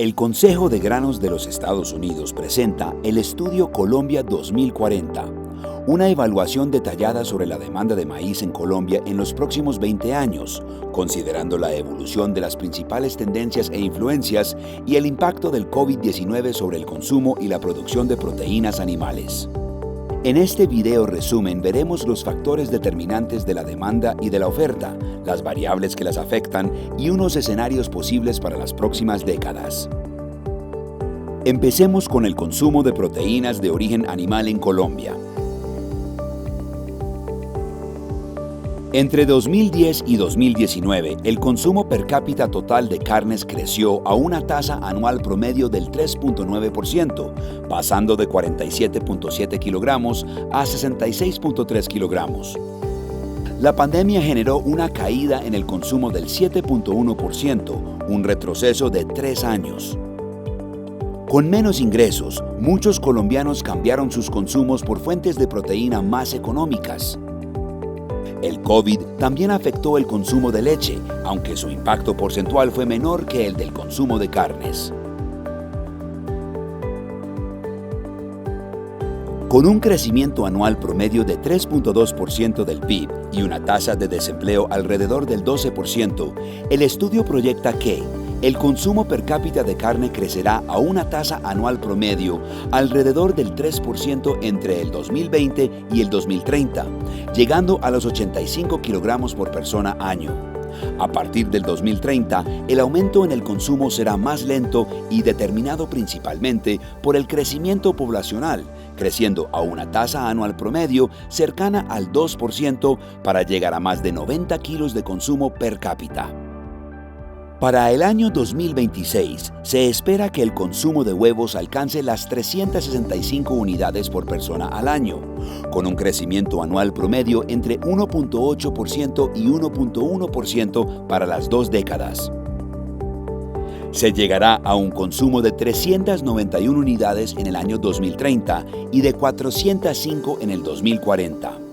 El Consejo de Granos de los Estados Unidos presenta el estudio Colombia 2040, una evaluación detallada sobre la demanda de maíz en Colombia en los próximos 20 años, considerando la evolución de las principales tendencias e influencias y el impacto del COVID-19 sobre el consumo y la producción de proteínas animales. En este video resumen veremos los factores determinantes de la demanda y de la oferta, las variables que las afectan y unos escenarios posibles para las próximas décadas. Empecemos con el consumo de proteínas de origen animal en Colombia. Entre 2010 y 2019, el consumo per cápita total de carnes creció a una tasa anual promedio del 3.9%, pasando de 47.7 kilogramos a 66.3 kilogramos. La pandemia generó una caída en el consumo del 7.1%, un retroceso de 3 años. Con menos ingresos, muchos colombianos cambiaron sus consumos por fuentes de proteína más económicas. El COVID también afectó el consumo de leche, aunque su impacto porcentual fue menor que el del consumo de carnes. Con un crecimiento anual promedio de 3.2% del PIB y una tasa de desempleo alrededor del 12%, el estudio proyecta que el consumo per cápita de carne crecerá a una tasa anual promedio alrededor del 3% entre el 2020 y el 2030, llegando a los 85 kilogramos por persona año. A partir del 2030, el aumento en el consumo será más lento y determinado principalmente por el crecimiento poblacional, creciendo a una tasa anual promedio cercana al 2% para llegar a más de 90 kilos de consumo per cápita. Para el año 2026, se espera que el consumo de huevos alcance las 365 unidades por persona al año, con un crecimiento anual promedio entre 1.8% y 1.1% para las 2 décadas. Se llegará a un consumo de 391 unidades en el año 2030 y de 405 en el 2040.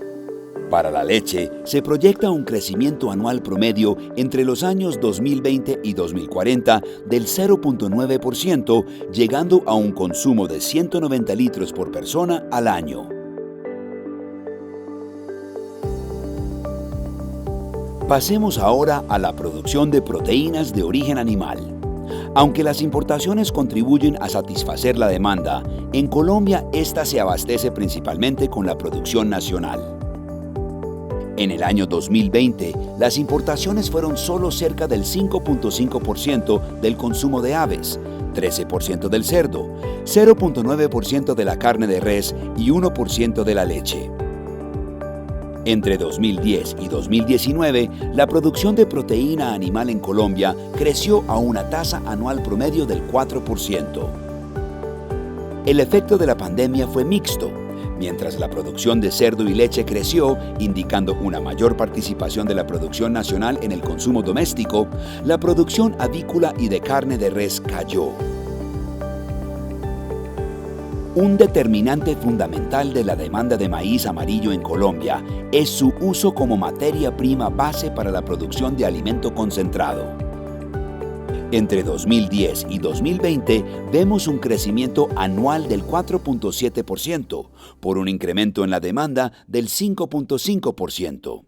Para la leche, se proyecta un crecimiento anual promedio entre los años 2020 y 2040 del 0.9%, llegando a un consumo de 190 litros por persona al año. Pasemos ahora a la producción de proteínas de origen animal. Aunque las importaciones contribuyen a satisfacer la demanda, en Colombia esta se abastece principalmente con la producción nacional. En el año 2020, las importaciones fueron solo cerca del 5.5% del consumo de aves, 13% del cerdo, 0.9% de la carne de res y 1% de la leche. Entre 2010 y 2019, la producción de proteína animal en Colombia creció a una tasa anual promedio del 4%. El efecto de la pandemia fue mixto. Mientras la producción de cerdo y leche creció, indicando una mayor participación de la producción nacional en el consumo doméstico, la producción avícola y de carne de res cayó. Un determinante fundamental de la demanda de maíz amarillo en Colombia es su uso como materia prima base para la producción de alimento concentrado. Entre 2010 y 2020 vemos un crecimiento anual del 4.7%, por un incremento en la demanda del 5.5%.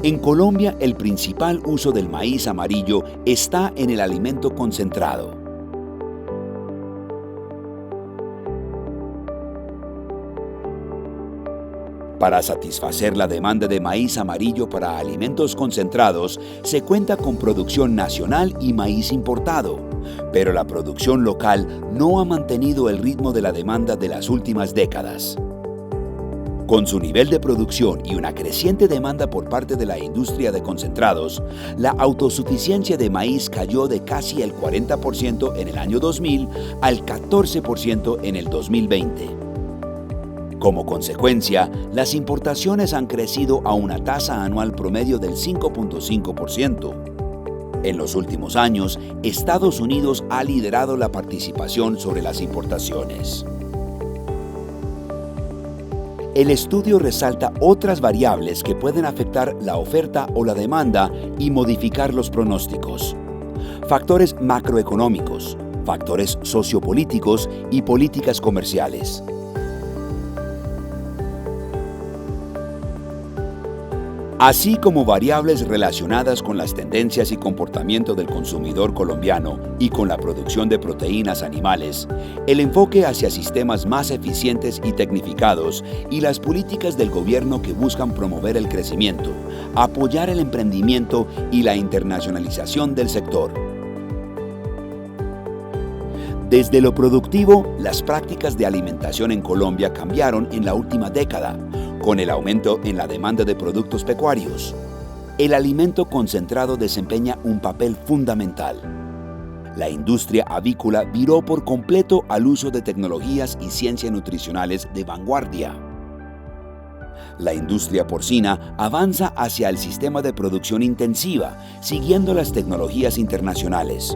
En Colombia, el principal uso del maíz amarillo está en el alimento concentrado. Para satisfacer la demanda de maíz amarillo para alimentos concentrados, se cuenta con producción nacional y maíz importado, pero la producción local no ha mantenido el ritmo de la demanda de las últimas décadas. Con su nivel de producción y una creciente demanda por parte de la industria de concentrados, la autosuficiencia de maíz cayó de casi el 40% en el año 2000 al 14% en el 2020. Como consecuencia, las importaciones han crecido a una tasa anual promedio del 5.5%. En los últimos años, Estados Unidos ha liderado la participación sobre las importaciones. El estudio resalta otras variables que pueden afectar la oferta o la demanda y modificar los pronósticos. factores macroeconómicos, factores sociopolíticos y políticas comerciales. Así como variables relacionadas con las tendencias y comportamiento del consumidor colombiano y con la producción de proteínas animales, el enfoque hacia sistemas más eficientes y tecnificados y las políticas del gobierno que buscan promover el crecimiento, apoyar el emprendimiento y la internacionalización del sector. Desde lo productivo, las prácticas de alimentación en Colombia cambiaron en la última década, con el aumento en la demanda de productos pecuarios. El alimento concentrado desempeña un papel fundamental. La industria avícola viró por completo al uso de tecnologías y ciencias nutricionales de vanguardia. La industria porcina avanza hacia el sistema de producción intensiva, siguiendo las tecnologías internacionales.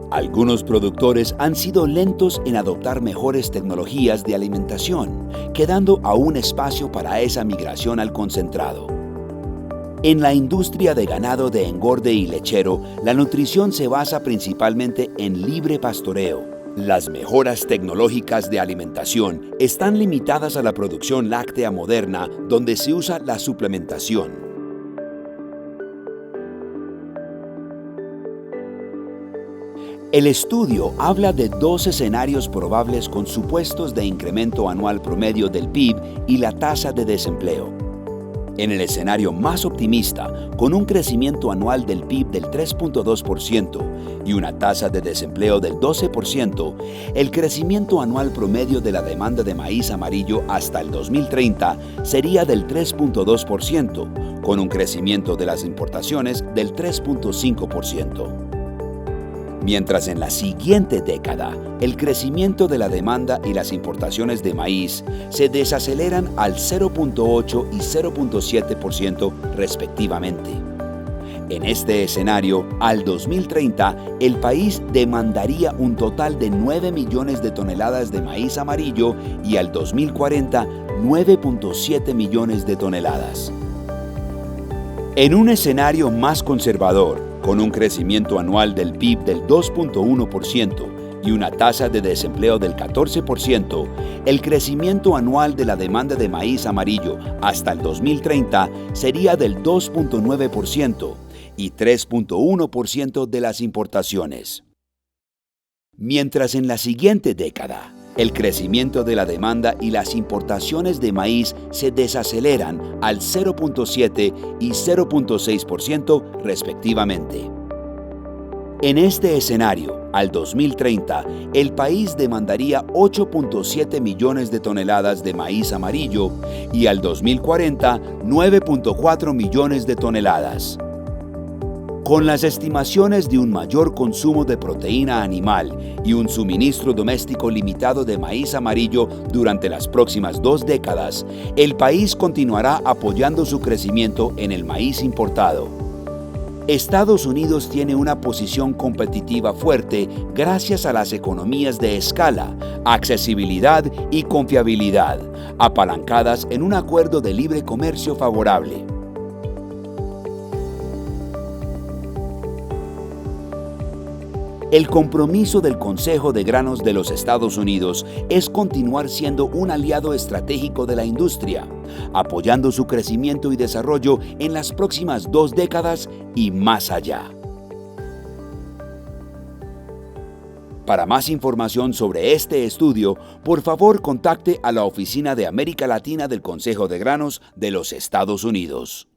Algunos productores han sido lentos en adoptar mejores tecnologías de alimentación, quedando aún espacio para esa migración al concentrado. En la industria de ganado de engorde y lechero, la nutrición se basa principalmente en libre pastoreo. Las mejoras tecnológicas de alimentación están limitadas a la producción láctea moderna, donde se usa la suplementación. El estudio habla de dos escenarios probables con supuestos de incremento anual promedio del PIB y la tasa de desempleo. En el escenario más optimista, con un crecimiento anual del PIB del 3.2% y una tasa de desempleo del 12%, el crecimiento anual promedio de la demanda de maíz amarillo hasta el 2030 sería del 3.2%, con un crecimiento de las importaciones del 3.5%. Mientras en la siguiente década, el crecimiento de la demanda y las importaciones de maíz se desaceleran al 0.8 y 0.7% respectivamente. En este escenario, al 2030, el país demandaría un total de 9 millones de toneladas de maíz amarillo y al 2040, 9.7 millones de toneladas. En un escenario más conservador, con un crecimiento anual del PIB del 2.1% y una tasa de desempleo del 14%, el crecimiento anual de la demanda de maíz amarillo hasta el 2030 sería del 2.9% y 3.1% de las importaciones. Mientras en la siguiente década, el crecimiento de la demanda y las importaciones de maíz se desaceleran al 0.7 y 0.6% respectivamente. En este escenario, al 2030, el país demandaría 8.7 millones de toneladas de maíz amarillo y al 2040, 9.4 millones de toneladas. Con las estimaciones de un mayor consumo de proteína animal y un suministro doméstico limitado de maíz amarillo durante las próximas 2 décadas, el país continuará apoyando su crecimiento en el maíz importado. Estados Unidos tiene una posición competitiva fuerte gracias a las economías de escala, accesibilidad y confiabilidad, apalancadas en un acuerdo de libre comercio favorable. El compromiso del Consejo de Granos de los Estados Unidos es continuar siendo un aliado estratégico de la industria, apoyando su crecimiento y desarrollo en las próximas 2 décadas y más allá. Para más información sobre este estudio, por favor contacte a la Oficina de América Latina del Consejo de Granos de los Estados Unidos.